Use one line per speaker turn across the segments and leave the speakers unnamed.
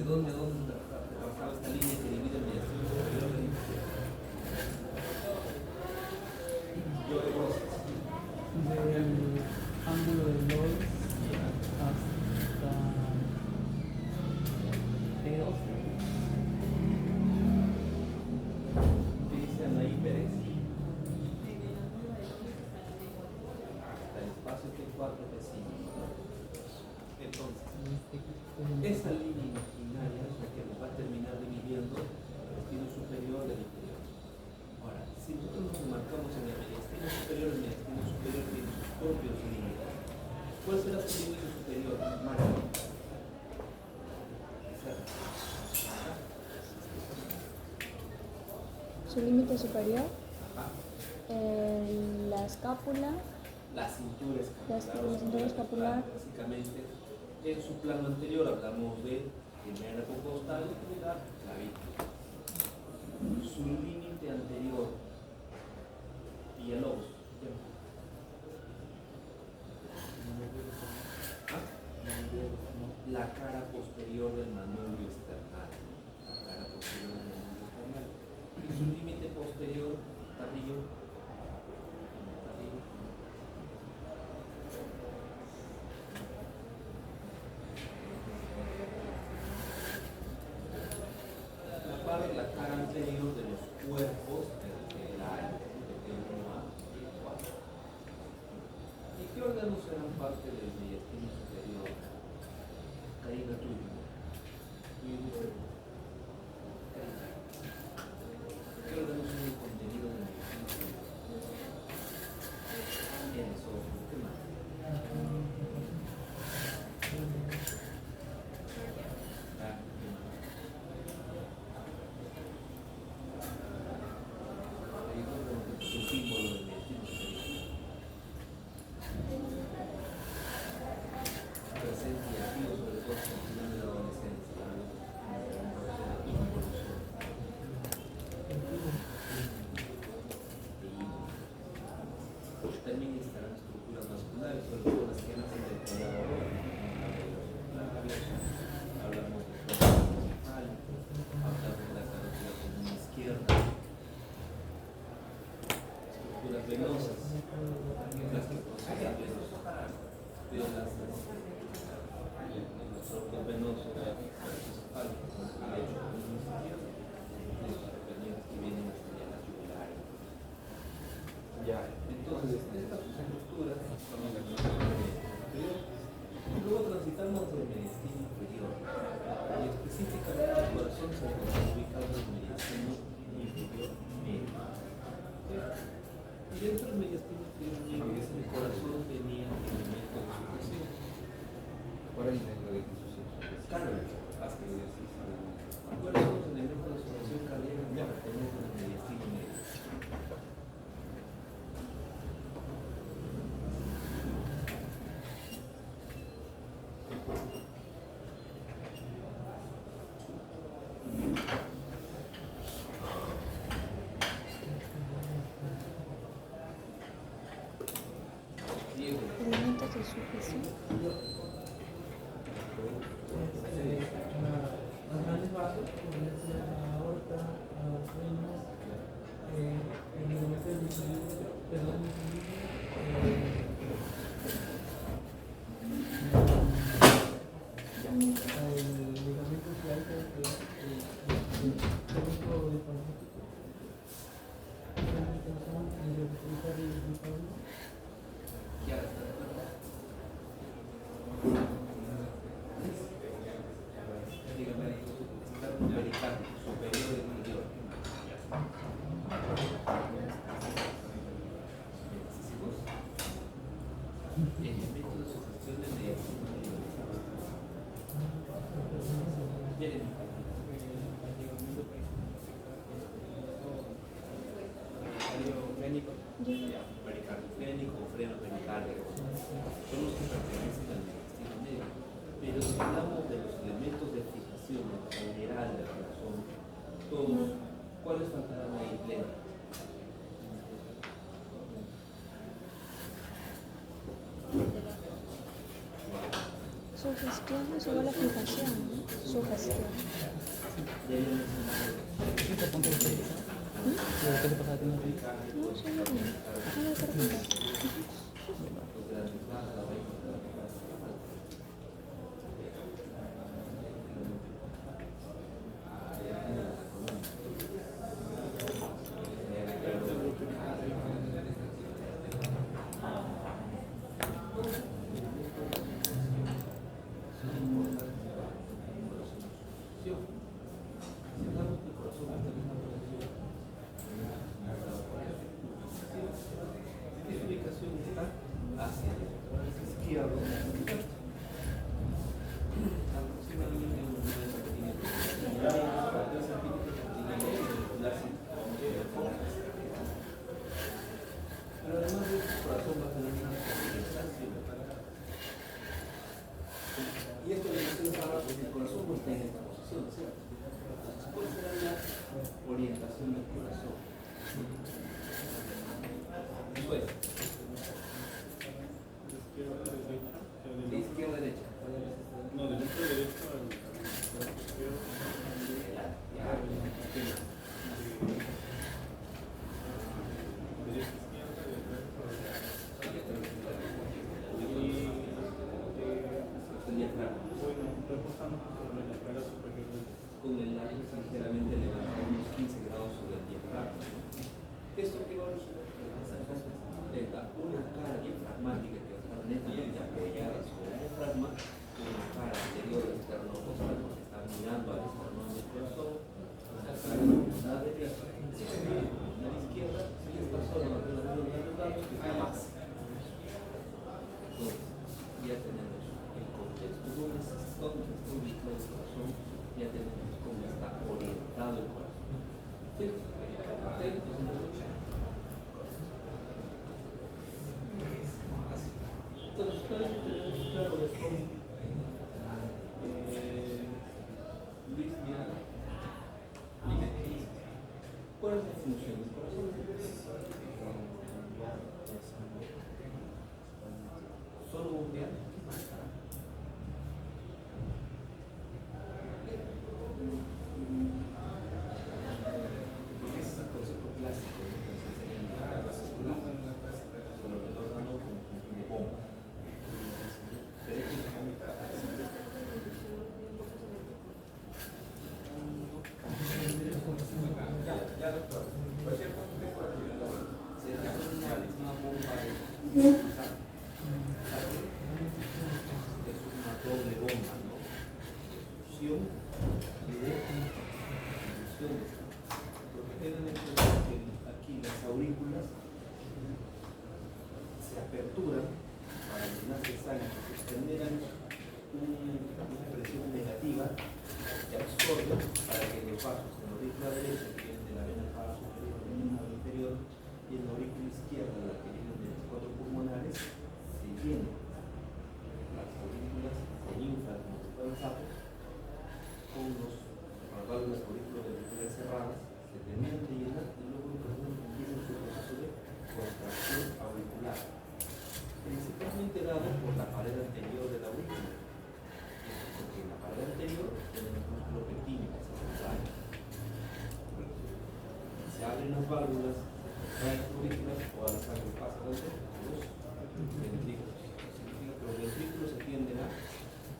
dónde trabajaba esta línea que divide el mediastino superior del
del ángulo de Lois hasta T2.
dice Anaí Pérez. Hasta el espacio T4, T5. Entonces, esa línea imaginaria es la que nos va a terminar dividiendo el mediastino superior del inferior. Ahora, si nosotros nos marcamos en el mediastino superior tiene sus propios límites. ¿Cuál será su límite superior? Máximo.
Su límite superior,
Ajá.
la escápula,
La cintura escapular.
la cintura escapular.
Básicamente, en su plano anterior hablamos de primera costal y la clavícula. Su límite anterior, Villalobos. La cara posterior del manubrio external. La cara posterior del manubrio external. Y su límite posterior, Tarrillo. La cara anterior de los cuerpos del área, de 1 a 4. ¿Y qué órganos eran parte del mediastino superior? Karina, tuyo. ¿Qué órganos son el contenido del mediastino superior? El esófago. ¿Qué más? También estarán estructuras vasculares, sobre todo las que nacen del colado labios. Hablamos de la principal, hablamos de la carótida común izquierda, estructuras venosas, las que procesan venas, los tropos venosos, principal, derecho común izquierdo, los dependientes que vienen hasta la yugular. Ya, entonces estas estructuras son en la superior y luego transitamos del mediastino inferior y específicamente el corazón se encuentra ubicado en el mediastino inferior medio. Y dentro del mediastino inferior medio el corazón tenía elemento de sujeción.
¿Cuál es el elemento de sujeción?
Claro, hasta el ejercicio. ¿Cuáles son los elementos de sujeción cardíaca que pertenecen al mediastino medio?
elementos de sujeción.
Los grandes vasos, como la aorta, los venas, el ligamento del equilibrio, perdón, el ligamento ciático, que es el tronco de paralítico, la extensión entre el pulgar y el pulgar.
Superior e inferior. Elementos de sujeción del mediastino inferior. Miren. Pericardioménico o freno pericárdico son los que pertenecen al mediastino medio. Pero si hablamos de los elementos de fijación en general del corazón, todos, ¿cuáles faltarán ahí pleno?
Sus gestión es igual a fijación, ¿no? Sugestión.
¿Qué punto de vista? ¿Qué te pasa a ti?
No, solo bien. Déjame preguntar.
Pero además de eso, el corazón va a tener una orientación. Y esto le hace porque el corazón no está en esta posición, ¿cierto? Entonces, ¿cuál será la orientación del corazón? Eso es. De izquierda a derecha.
No, de derecha a derecha.
Con el labio ligeramente levantado unos 15 grados sobre el diafragma. Esto que va a da una cara diafragmática que va a estar netamente apoyada sobre el diafragma, una cara anterior al externo costal que está mirando al externo del corazón, una cara a la derecha, a la izquierda, y esta zona de los lados que está más. Entonces, ya tenemos el contexto donde está ubicado el corazón, ya tenemos cómo está orientado el corazón. ¿Sí? Entonces, claro, es como Luis Diana, ¿cuál es la función del corazón? Solo bombear. Aquí las aurículas se aperturan para llenar de sangre, que generan una presión negativa que absorbe para que los vasos en la aurícula derecha, que vienen de la vena cava superior, la vena inferior, y en la aurícula izquierda, la que viene de los cuatro pulmonares, se llenen. Las aurículas se inflan como si fueran sapos, con las válvulas auriculares cerradas, se terminan de llenar y luego el corazón empieza su proceso de contracción auricular, principalmente dado por la pared anterior de la aurícula. Porque en la pared anterior tenemos un músculo pequeño que se contrae. Se abren las válvulas, traen las aurículas, toda la sangre pasa a los ventrículos. Significa que los ventrículos se tienden a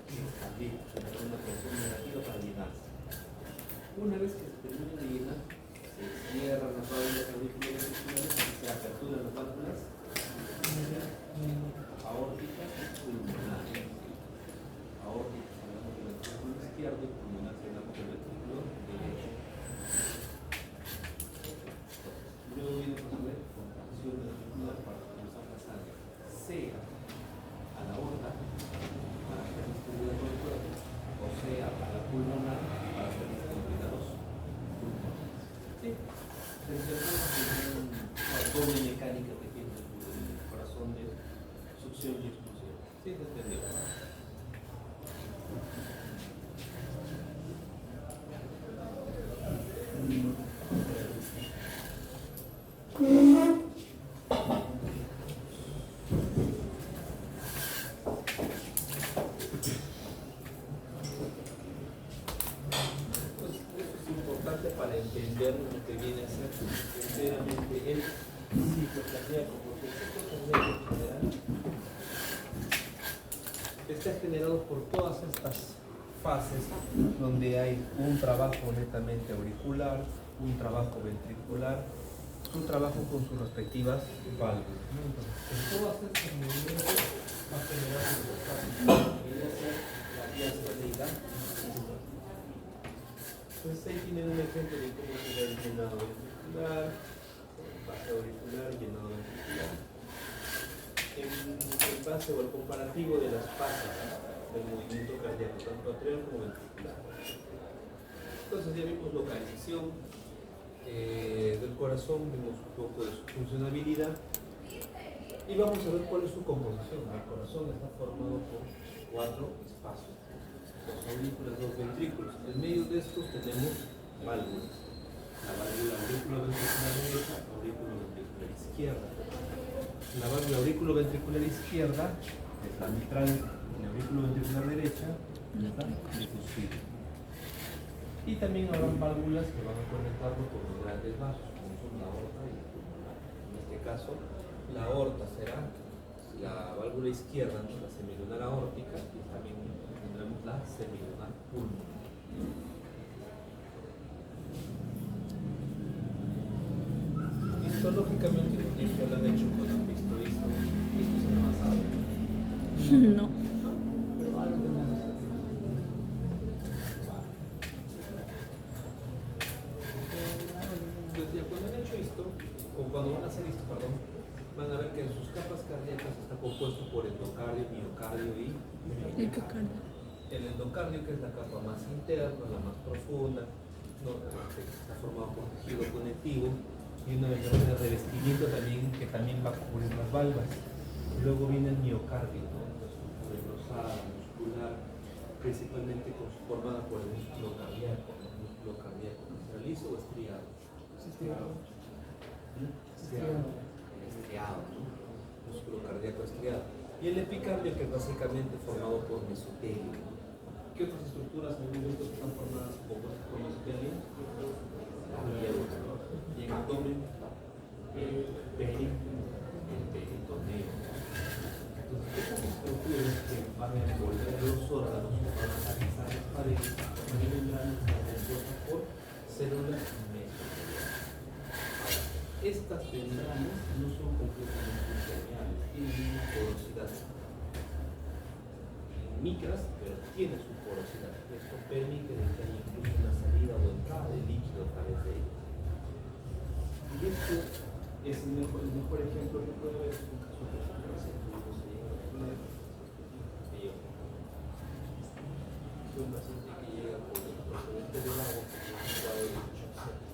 expandir, generar una presión negativa para llenarse. Una vez que se termina de llenar, se cierran las válvulas auriculares y se aperturan las válvulas aórticas y pulmonares. Aórticas hablamos del ventrículo izquierdo y pulmonares hablamos del ventrículo derecho. Luego viene a pasar la contracción ventricular para comenzar la sangre, sea a la aorta para hacer distribuida por el cuerpo, o sea a la pulmonar para hacer distribuida los pulmones. Sí, se entiende una doble mecánica que tiene el corazón de succión y expulsión. Sí, se entendió. para entender lo que viene a ser enteramente el ciclo cardíaco, porque el ciclo cardíaco en general está generado por todas estas fases donde hay un trabajo netamente auricular, un trabajo ventricular, un trabajo con sus respectivas válvulas, ¿no? Entonces, en todos estos movimientos va a generar un espacio que viene a ser la diastolía. Entonces ahí tienen un ejemplo de cómo se ve el llenado ventricular, el base auricular, llenado ventricular. En base o el comparativo de las fases del movimiento cardíaco, tanto atrial como ventricular. Entonces ya vimos localización del corazón, vimos un poco de su funcionalidad y vamos a ver cuál es su composición. El corazón está formado por 4 espacios, 2 aurículas, 2 ventrículos. En medio de estos tenemos válvulas. La válvula aurículo-ventricular derecha, aurículo-ventricular izquierda. La válvula aurículo-ventricular izquierda es la mitral, y la aurículo-ventricular derecha es la difusiva. Y también habrá válvulas que van a conectarlo con los grandes vasos, como son la aorta y la pulmonar. En este caso, la aorta será la válvula izquierda, ¿no? La semilunar aórtica, y también tendremos la semilunar pulmonar. Histológicamente, los niños ya lo han hecho con el visto se me ha pasado.
No.
Pero algo que me hace.
Entonces ya cuando han hecho esto, o cuando van a hacer esto, perdón, van a ver que en sus capas cardíacas está compuesto por endocardio, miocardio y
Epicardio.
el endocardio, que es la capa más interna, la más profunda, ¿no? Está formado por tejido conectivo y una membrana de revestimiento también, que también va a cubrir las valvas. Luego viene el miocardio, ¿no? La estructura engrosada, muscular, principalmente formada por el músculo cardíaco, ¿no? El músculo cardíaco que será liso o estriado. Estriado, ¿no? Músculo cardíaco estriado. Y el epicardio, que es básicamente formado por mesotelio, ¿no? ¿Qué otras estructuras en el momento están formadas por mesotelio? Y en abdomen, el peritoneo. Entonces, estas estructuras que van a envolver los órganos, van a atravesar las paredes, van a membranas compuestas por células mesoteliales. Estas membranas no son completamente impermeables, tienen una porosidad micras, pero tiene su porosidad. Esto permite que haya incluso una salida o entrada de líquido a través de ellos. Y esto es el mejor ejemplo que puede haber, es un caso de un paciente que llega por el procedente del agua, que tiene un cuadro de shock septic,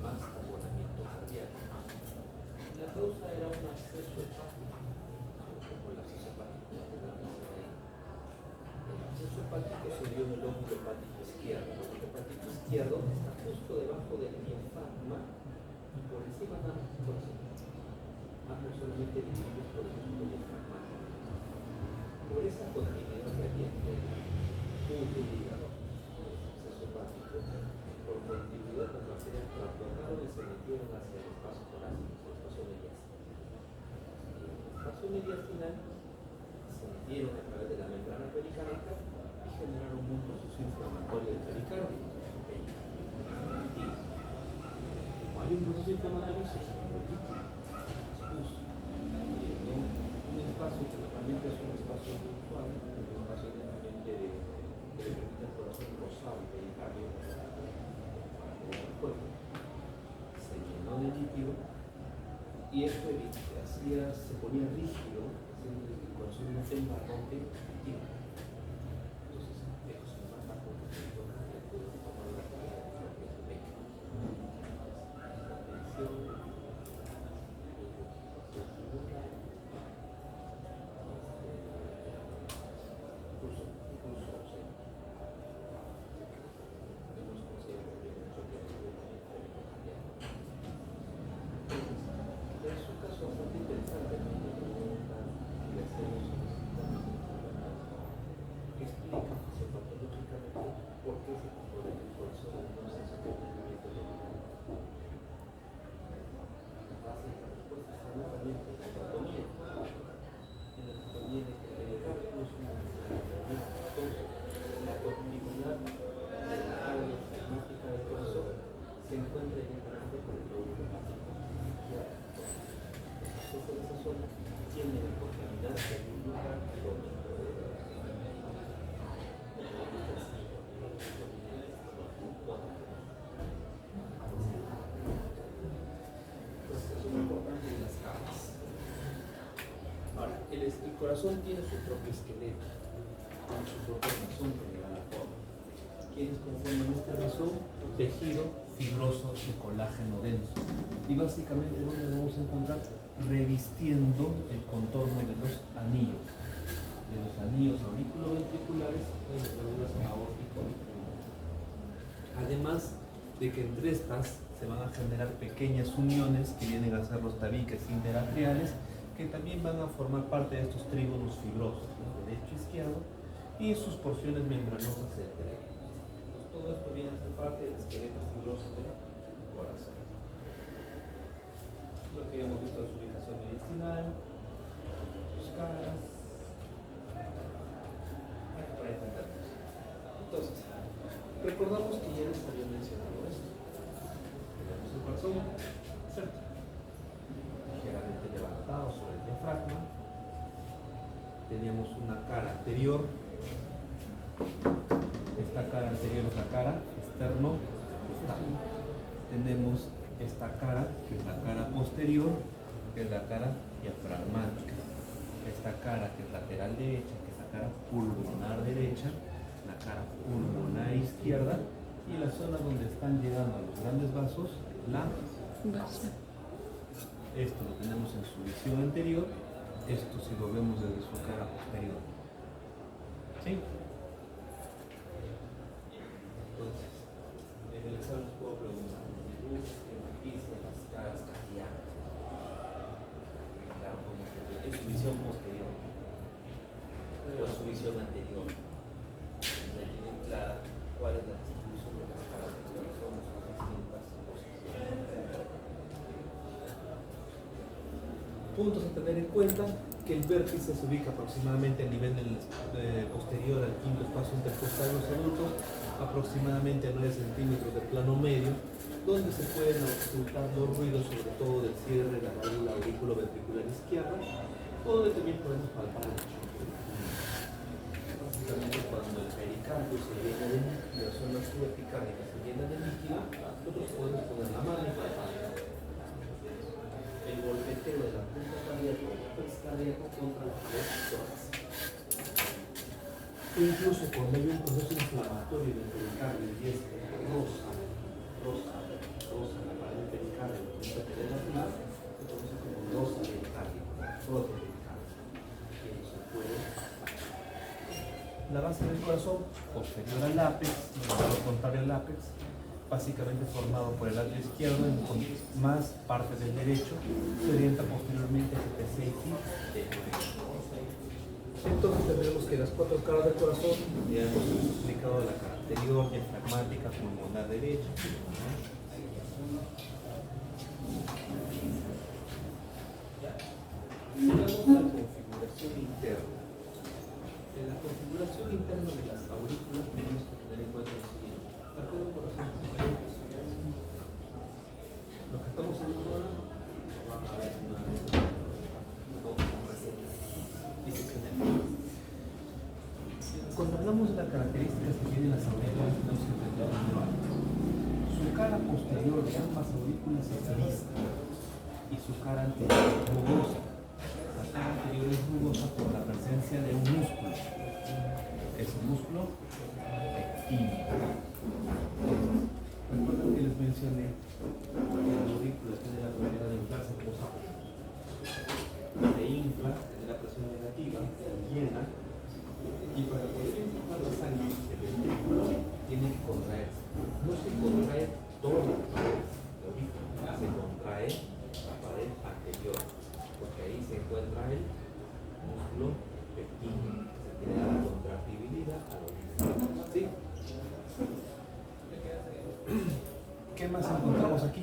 más taponamiento cardíaco. La causa era un acceso hepático, como el acceso hepático. El acceso hepático se dio en el lóbulo hepático izquierdo. El lóbulo hepático izquierdo está justo debajo del diafragma y por encima nada más por encima. Ambos solamente divididos por el músculo diafragmático. Por esa continuidad que había entre el hígado, el acceso hepático, por continuidad las bacterias translocaron y se metieron hacia el espacio torácico, el espacio mediastinal. Y en el espacio mediastinal se metieron a través de la membrana pericárdica y generaron un proceso inflamatorio del pericardio. Como hay un proceso inflamatorio, se genera un líquido, expulso. Un espacio que normalmente es un espacio virtual, un espacio netamente que le permite al corazón rozar el pericardio para mover el cuerpo. Se llenó de líquido y esto se ponía rígido, haciendo que el corazón no tenga rompe y entonces eso se llama taponamiento cardíaco de forma de la corazón tiene su propio esqueleto, tiene su propio rizoma que le da la forma. ¿Quiénes conforman este rizoma? Tejido fibroso de colágeno denso. Y básicamente donde lo vamos a encontrar revistiendo el contorno de los anillos auriculoventriculares y de las glándulas aórticas. Además de que entre estas se van a generar pequeñas uniones que vienen a ser los tabiques interatriales, que también van a formar parte de estos trígonos fibrosos, ¿no? Derecho e izquierdo, y sus porciones membranosas entre ellos. Entonces, todo esto viene a ser parte del esqueleto fibroso del corazón. Lo que hemos visto de su ubicación medicinal, sus caras, para entendernos. Entonces, recordamos que ya les había mencionado esto. Tenemos el corazón, ¿cierto? Ligeramente levantado sobre el diafragma. Teníamos una cara anterior. Esta cara anterior es la cara externo-costal. Tenemos esta cara, que es la cara posterior, que es la cara diafragmática. Esta cara, que es lateral derecha, que es la cara pulmonar derecha, la cara pulmonar izquierda, y la zona donde están llegando a los grandes vasos, la
Base.
esto lo tenemos en su visión anterior, esto si lo vemos desde su cara posterior. ¿Sí? Entonces, en el examen les puedo preguntar, ¿dice las caras cardíacas? Claro, en su visión posterior, o en su visión anterior. Ya tienen clara cuál es la distribución de las caras del corazón, sus distintas posiciones. Puntos a tener en cuenta: que el vértice se ubica aproximadamente a nivel del posterior al quinto espacio intercostal de los adultos, aproximadamente a 9 centímetros del plano medio, donde se pueden ocultar los ruidos, sobre todo del cierre de la válvula auriculoventricular izquierda, o donde también podemos palpar el choque. Básicamente, cuando el pericardio se llena de líquido, la zona subepicárdica se llena de líquido, nosotros podemos poner la mano y palpar. El golpeteo de la punta cardíaca o el pulso cardíaco contra la pared torácica. Incluso cuando hay un proceso inflamatorio del pericardio y es rosa la pared pericardio, la punta pericardial, se conoce como rosa pericardio, rosa pericardio. Que no se puede pasar. La base del corazón, posterior al ápex, lado contrario al ápex, básicamente formado por el lado izquierdo con más parte del derecho, se orienta posteriormente hacia el Entonces tendremos que las cuatro caras del corazón, ya hemos explicado la cara anterior, diafragmática, pulmonar derecha. Tenemos la configuración interna. En la configuración interna de las aurículas tenemos que tener en cuenta lo siguiente. Lo que estamos haciendo ahora lo van a ver una receta. Cuando hablamos de las características que tienen las aurículas, tenemos que entender algo. Su cara posterior de ambas aurículas es lisa y su cara anterior es rugosa. La cara anterior es rugosa por la presencia de un músculo. Es un músculo pectíneo. Recuerden que les mencioné que la aurícula tiene la propiedad de inflarse como sapo. Se infla, tiene la presión negativa, se llena, y para poder inflar la sangre, el ventrículo tiene que contraerse. No se contrae toda la pared de aurícula, se contrae la pared anterior, porque ahí se encuentra el músculo pectíneo, que se tiene la contractibilidad a la aurícula. ¿Sí? ¿Qué más encontramos aquí?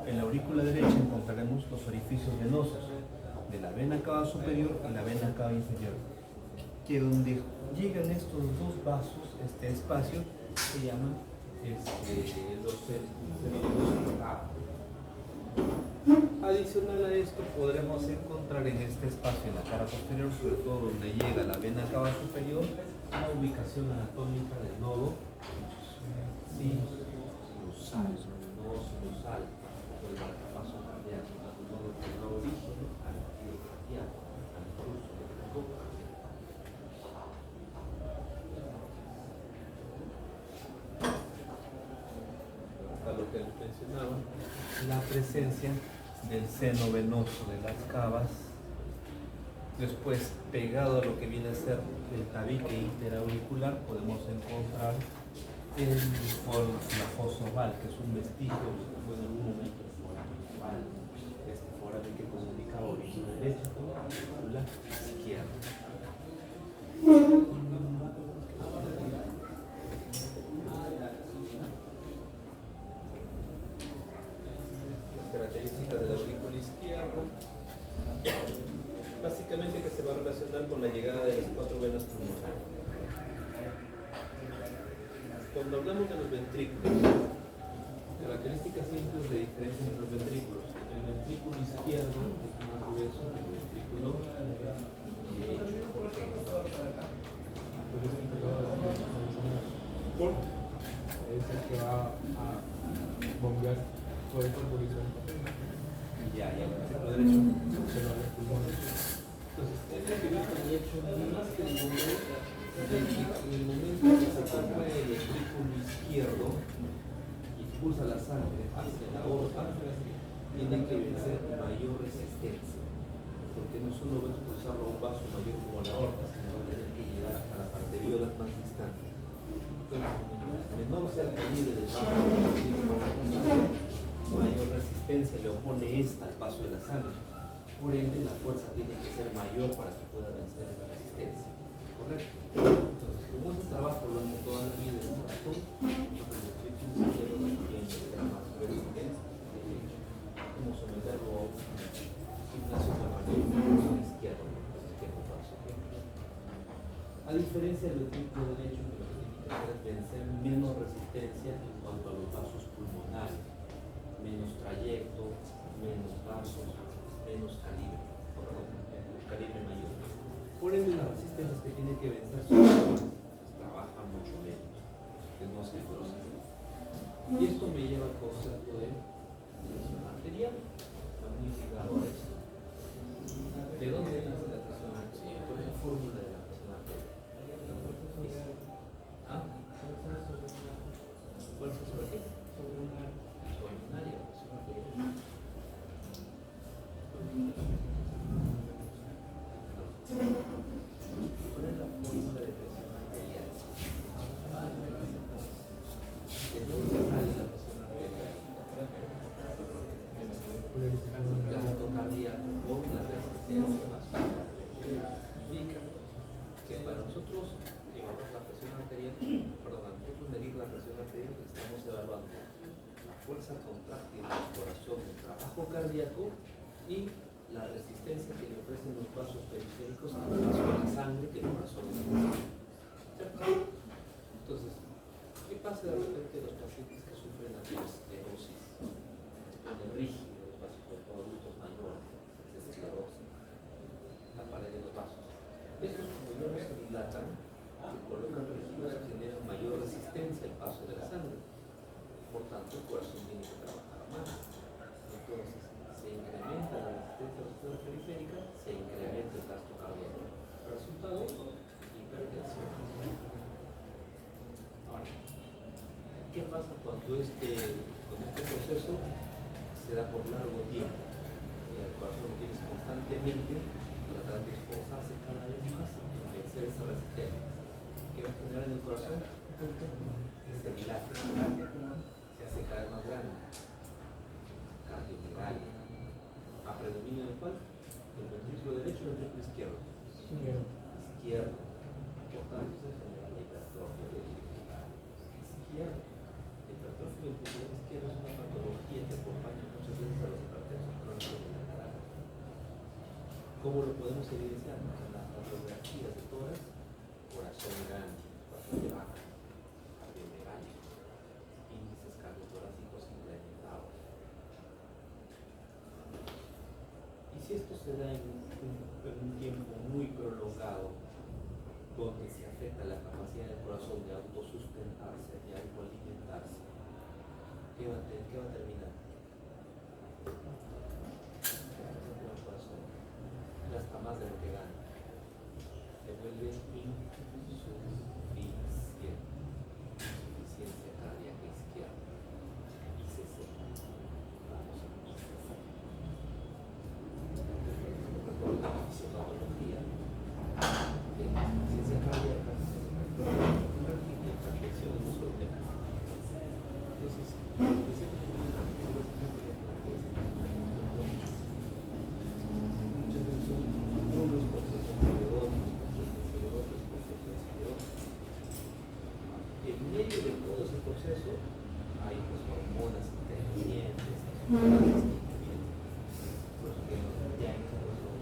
En la aurícula derecha encontraremos los orificios venosos de la vena cava superior y la vena cava inferior, que donde llegan estos dos vasos, este espacio, se llaman los venosos cava. Adicional a esto, podremos encontrar en este espacio, en la cara posterior, sobre todo donde llega la vena cava superior, la ubicación anatómica del nodo sinusal, nodo sinusal, o el marcapaso cardíaco, al nodo que da origen al latido cardíaco, al pulso del corazón. les mencionaba, la presencia del seno venoso de las cavas. Después, pegado a lo que viene a ser el tabique interauricular, podemos encontrar el foso oval, que es un vestigio, bueno, en algún momento oval, este foramen que comunicaba origen derecha con la izquierda. Las características del aurículo izquierdo, básicamente que se va a relacionar con la llegada de las 4 venas pulmonares. Cuando hablamos de los ventrículos, características simples de diferencia entre los ventrículos. El ventrículo izquierdo es más grueso que el ventrículo derecho.
Es el que va a bombear todo el cuerpo horizontal.
Ya, el ventrículo derecho.
Se va a los pulmones.
Entonces, tiene que ver con el hecho más que el momento en el momento que se contrae el ventrículo izquierdo y expulsa la sangre hacia la aorta, tiene que vencer mayor resistencia, porque no solo va a expulsarlo a un vaso mayor como la aorta, sino va a tener que llegar hasta las arteriolas más distantes. Entonces, menor sea el calibre del vaso, mayor resistencia le opone esta al paso de la sangre. Por ende, la fuerza tiene que ser mayor para que pueda vencer esa resistencia. ¿Correcto? Entonces, como ese trabajo lo hace toda la vida en el corazón, lo que los ciclos izquierdos también será más resistente, como someterlo a un gimnasio permanente izquierdo, paso. A diferencia del ventrículo derecho, que lo que tiene que hacer es vencer menos resistencia en cuanto a los vasos pulmonares, menos trayecto, menos vasos, menos calibre, calibre mayor. Por ende, las resistencias que tiene que vencer trabajan mucho menos, que no se conocen. Y esto me lleva al concepto de presión arterial, está muy ligado a esto. ¿De dónde nace la presión arterial? ¿Cuál es la fórmula de la presión arterial? ¿Ah? ¿Fuerza sobre qué? Sobre un área, presión arterial. ¿Cuál es la fórmula de presión arterial? ¿De dónde sale la presión arterial? Gasto cardíaco con la resistencia vascular. Significa que para nosotros evaluar la presión arterial, perdón, nosotros medir la presión arterial, estamos evaluando la fuerza contráctil del corazón, el trabajo cardíaco y la resistencia que le ofrecen los vasos periféricos al paso de la sangre que el corazón necesita. Entonces, ¿qué pasa de repente a los pacientes que sufren aterosclerosis? El rígido de los vasos, sobre todo adultos mayores, se esclerosis, la pared de los vasos. Estos, como no se dilatan, se colocan rígidos y generan mayor resistencia al paso de la sangre. Por tanto, el corazón tiene que trabajar más. Entonces, se incrementa la resistencia vascular periférica, se incrementa el gasto cardíaco. Resultado, hipertensión. Ahora, ¿qué pasa cuando este proceso se da por largo tiempo? El corazón lo tienes constantemente tratando de esforzarse cada vez más en vencer esa resistencia. ¿Qué va a generar en el corazón? Se dilata, se hace cada vez más grande. Cardiomegalia. ¿A predominio del cual? El ventrículo derecho o el ventrículo izquierdo. Izquierdo. Por tanto, se genera la hipertrofia del izquierdo. La hipertrofia del ventrículo izquierdo es una patología que acompaña muchas veces a los hipertensos crónicos de la cara. ¿Cómo lo podemos evidenciar? En las radiografías de tórax, corazón grande, corazón de vaca, cardiomegalia, índices cardiotorácicos incrementados. Y si esto se da en un tiempo muy prolongado, donde se afecta la capacidad del corazón de autosustentarse y autoalimentarse, ¿qué va a terminar? El corazón gasta más de lo que gana. Se vuelve insuficiencia cardíaca izquierda y se medio de todo ese proceso hay pues hormonas intervinientes, sustancias intervinientes. Por eso que ya en ese proceso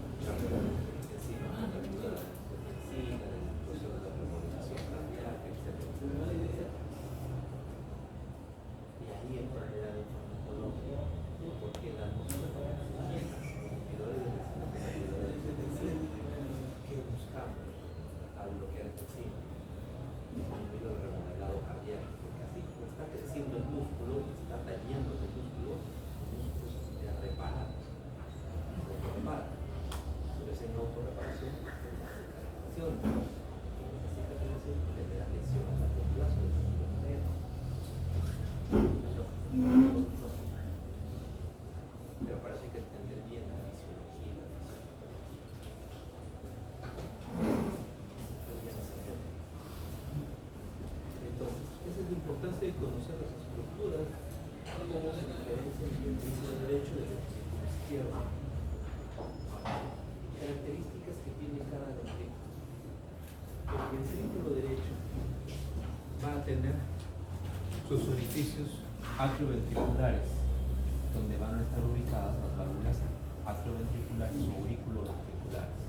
encima de la ayuda de la toxina, del proceso de la remodelación cardíaca, etc. Y ahí enfermedad oncológica, porque damos inhibidores de que buscamos al bloquear esta enzima, disminuir el remodelado cardíaco, porque así como está creciendo el músculo, está dañando el músculo se repara, se repara. Pero es en autorreparación, cicatrización. Y esa cicatrización genera lesiones a largo plazo del músculo interno. Pero parece que entender bien la fisiología y la fisiología. Entonces, esa es la importancia de conocer las estructuras, cómo se diferencia el ventrículo derecho del ventrículo izquierdo, características que tiene cada ventrículo. El ventrículo derecho va a tener sus orificios atrioventriculares, donde van a estar ubicadas las válvulas atrioventriculares o auriculoventriculares.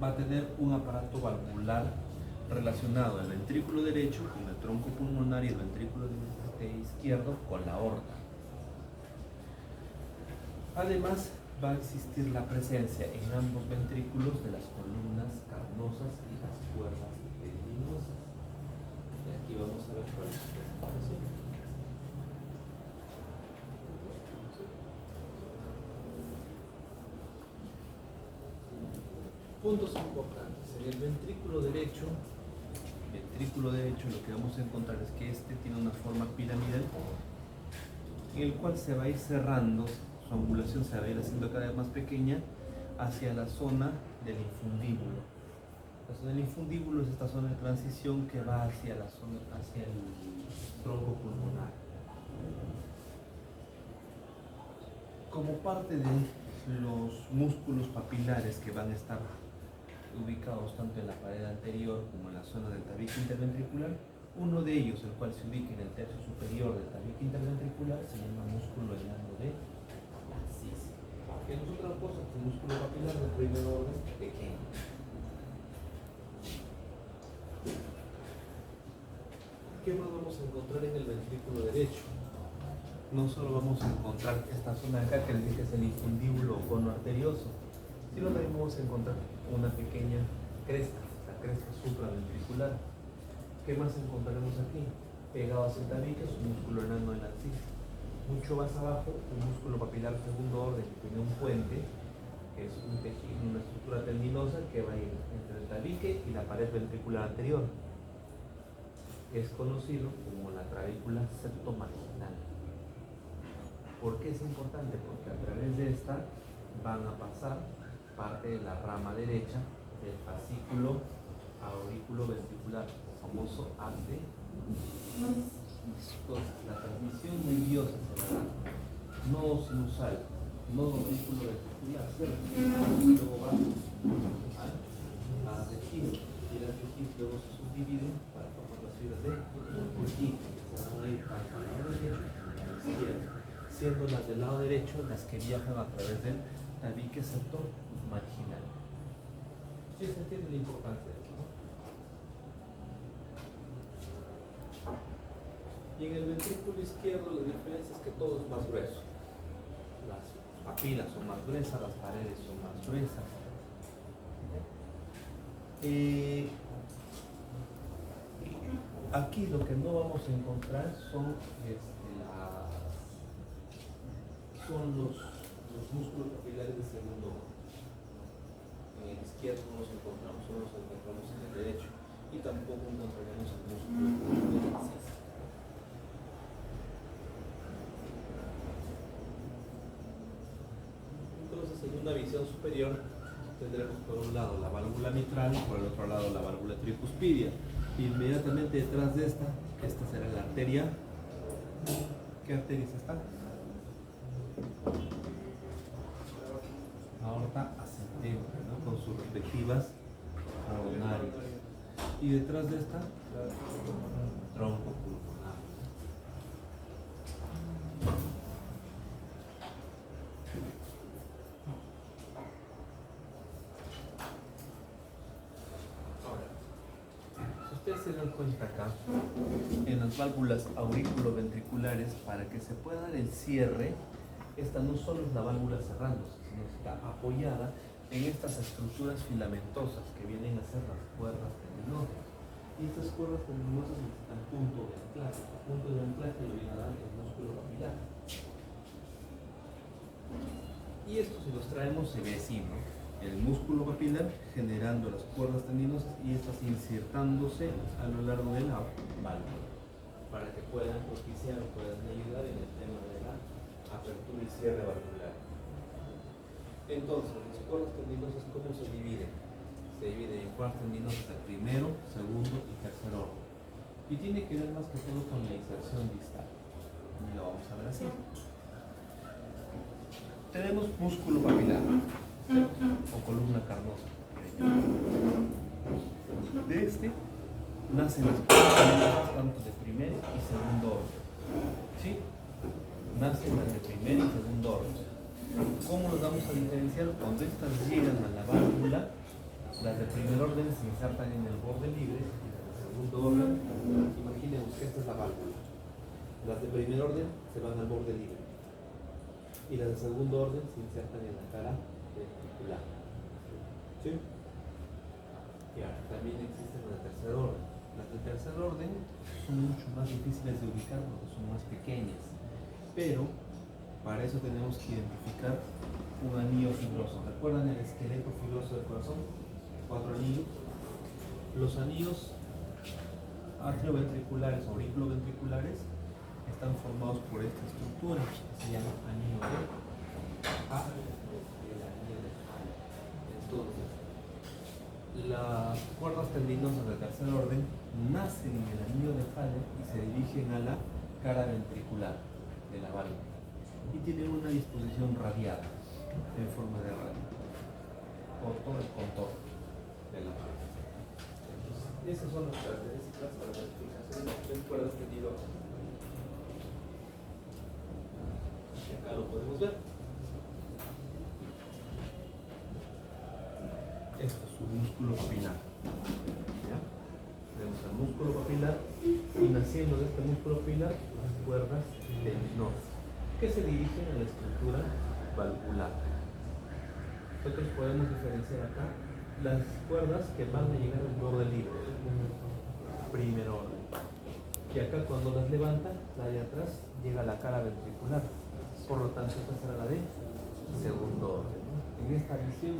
Va a tener un aparato valvular relacionado el ventrículo derecho con el tronco pulmonar y el ventrículo izquierdo con la aorta. Además, va a existir la presencia en ambos ventrículos de las columnas carnosas y las cuerdas tendinosas. Y aquí vamos a ver cuál es la comparación. Puntos importantes. En el ventrículo derecho, lo que vamos a encontrar es que este tiene una forma piramidal en el cual se va a ir cerrando, su angulación se va a ir haciendo cada vez más pequeña hacia la zona del infundíbulo. La zona del infundíbulo es esta zona de transición que va hacia la zona, hacia el tronco pulmonar. Como parte de los músculos papilares que van a estar ubicados tanto en la pared anterior como en la zona del tabique interventricular, uno de ellos, el cual se ubica en el tercio superior del tabique interventricular, se llama músculo enano de Narcís, que no es otra cosa que un músculo papilar de primer orden pequeño. ¿Qué más vamos a encontrar en el ventrículo derecho? No solo vamos a encontrar esta zona de acá que les dije es el infundíbulo o cono arterioso, sino también vamos a encontrar una pequeña cresta, la cresta supraventricular. ¿Qué más encontraremos aquí? Pegado hacia el tabique es un músculo enano de Narcís. Mucho más abajo, un músculo papilar segundo orden que tiene un puente, que es un tejido, una estructura tendinosa que va a ir entre el tabique y la pared ventricular anterior, que es conocido como la trabécula septomarginal. ¿Por qué es importante? Porque a través de esta van a pasar parte de la rama derecha del fascículo auriculoventricular, el famoso AC. Entonces, la transmisión nerviosa se va a dar nodo sinusal, nodo auriculoventricular, ¿cierto? Luego va a registro, y el registro luego se subdivide para formar las fibras de Purkinje, que se van a ir tanto al lado derecho como al izquierdo, siendo las del lado derecho las que viajan a través del tabique septomarginal. ¿Sí se entiende la importancia de esto? Y en el ventrículo izquierdo la diferencia es que todo es más grueso. Las papilas son más gruesas, las paredes son más gruesas. Aquí lo que no vamos a encontrar son, los músculos papilares de segundo orden. En el izquierdo no los encontramos, solo los encontramos en el derecho. Y tampoco encontraremos el músculo de Narcís. Entonces, en una visión superior tendremos por un lado la válvula mitral y por el otro lado la válvula tricuspidia. Inmediatamente detrás de esta será la arteria. ¿Qué arteria es esta? Aorta ascendente, ¿no? Con sus respectivas coronarias. Y detrás de esta, se dan cuenta acá, en las válvulas auriculoventriculares, para que se pueda dar el cierre, esta no solo es la válvula cerrándose, sino está apoyada en estas estructuras filamentosas que vienen a ser las cuerdas tendinosas. Y estas cuerdas tendinosas necesitan punto de anclaje. El punto de anclaje lo viene a dar el músculo papilar. Y esto, si los traemos, se ve así, ¿no? El músculo papilar generando las cuerdas tendinosas y estas insertándose a lo largo de la válvula para que puedan propiciar o puedan ayudar en el tema de la apertura y cierre valvular. Entonces, las cuerdas tendinosas, ¿cómo se dividen? Se dividen en cuerdas tendinosas de primero, segundo y tercer orden. Y tiene que ver más que todo con la inserción distal. Y lo vamos a ver así. Tenemos músculo papilar o columna carnosa. De este nacen las cuerdas tendinosas tanto de primer y segundo orden. ¿Sí? Nacen las de primer y segundo orden. ¿Cómo los vamos a diferenciar? Cuando estas llegan a la válvula, las de primer orden se insertan en el borde libre y las de segundo orden, imaginemos que esta es la válvula. Las de primer orden se van al borde libre y las de segundo orden se insertan en la cara ventricular. ¿Sí? Y ahora también existen las de tercer orden. Las de tercer orden son mucho más difíciles de ubicar porque son más pequeñas, pero para eso tenemos que identificar un anillo fibroso. ¿Recuerdan el esqueleto fibroso del corazón? 4 anillos. Los anillos arterioventriculares o auriculoventriculares están formados por esta estructura que se llama anillo de Hale y el anillo de Hale. Entonces, las cuerdas tendinosas de tercer orden nacen en el anillo de Hale y se dirigen a la cara ventricular de la válvula y tienen una disposición radiada en forma de radio por todo el contorno de la válvula. Entonces, esas son las características para la explicación de las cuerdas tendinosas. Acá lo podemos ver. Esto es un músculo papilar. ¿Ya? Tenemos el músculo papilar y naciendo de este músculo papilar las cuerdas tendinosas que se dirigen a la estructura valvular. Nosotros podemos diferenciar acá las cuerdas que van a llegar al borde libre, primer orden. Y acá cuando las levantan, la de atrás llega a la cara ventricular. Por lo tanto, esta será la de segundo orden. En esta visión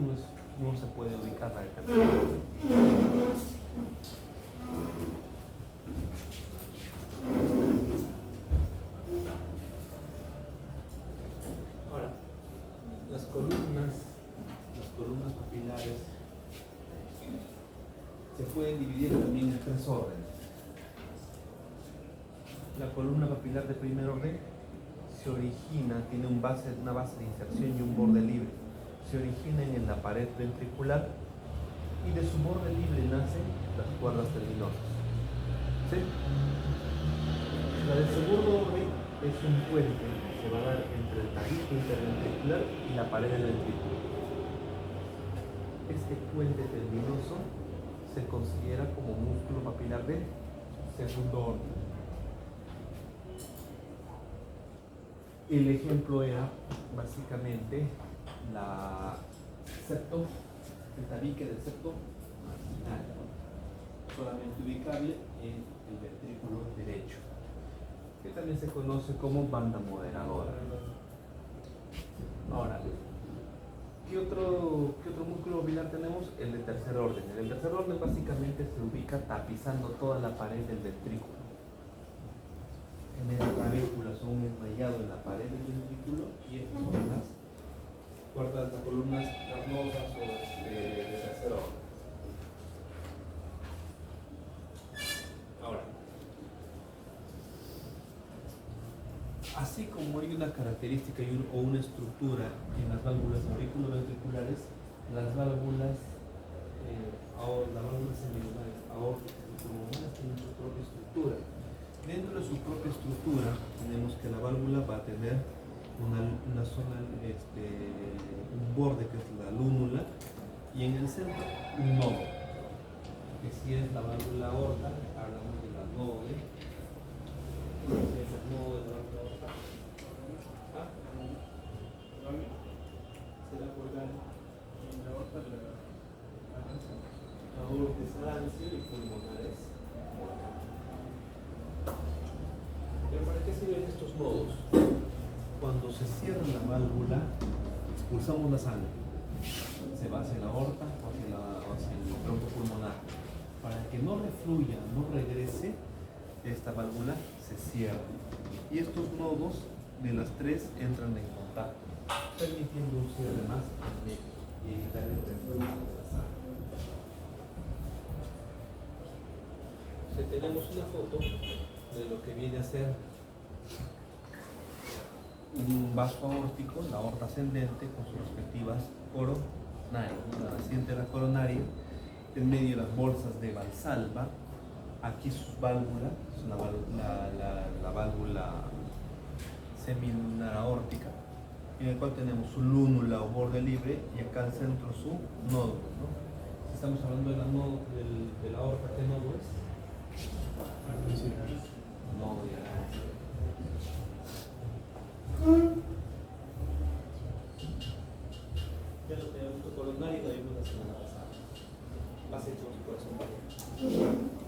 no se puede ubicar la de tercer orden. Ahora, las columnas papilares se pueden dividir también en 3 órdenes. La columna papilar de primer orden se origina, tiene una base de inserción y un borde libre. Se originan en la pared ventricular y de su borde libre nacen las cuerdas tendinosas. ¿Sí? La del segundo orden es un puente que se va a dar entre el tabique interventricular y la pared del ventrículo. Este puente tendinoso se considera como músculo papilar de segundo orden. El ejemplo era básicamente el tabique del septo marginal, solamente ubicable en el ventrículo derecho, que también se conoce como banda moderadora. Ahora, ¿qué otro músculo papilar tenemos? El de tercer orden. El de tercer orden básicamente se ubica tapizando toda la pared del ventrículo. Genera clavículas o un enrayado en la pared del ventrículo y estas son las cuerdas, las columnas carnosas o de tercer orden. Ahora, así como hay una característica o una estructura en las válvulas auriculoventriculares, las válvulas las válvulas semilunares aórticas y pulmonares tienen su propia estructura. Dentro de su propia estructura tenemos que la válvula va a tener una zona, un borde que es la lúnula y en el centro un nodo. que si es la válvula aorta, hablamos de la nodo. ¿Es el nodo de la válvula aorta? ¿Ah? ¿Será por la aorta es rancio y pulmonar es mortal. Pero ¿para qué sirven estos nodos? Cuando se cierra la válvula, expulsamos la sangre. Se va hacia la aorta o hacia el tronco pulmonar. Para que no refluya, no regrese, esta válvula se cierra. Y estos nodos de las tres entran en contacto, permitiendo un cierre más hermético y evitar el reflujo de la sangre. Tenemos una foto de lo que viene a ser un vaso aórtico, la aorta ascendente con sus respectivas coronarias, la naciente de la coronaria, en medio de las bolsas de Valsalva, aquí sus válvulas, la válvula semilunar aórtica, en el cual tenemos su lúnula o borde libre y acá al centro su nódulo, ¿no? Si estamos hablando de la aorta, ¿qué nódulo es? Nódulo. Ya lo tenemos coronario y lo vimos la semana pasada. Base de corazón.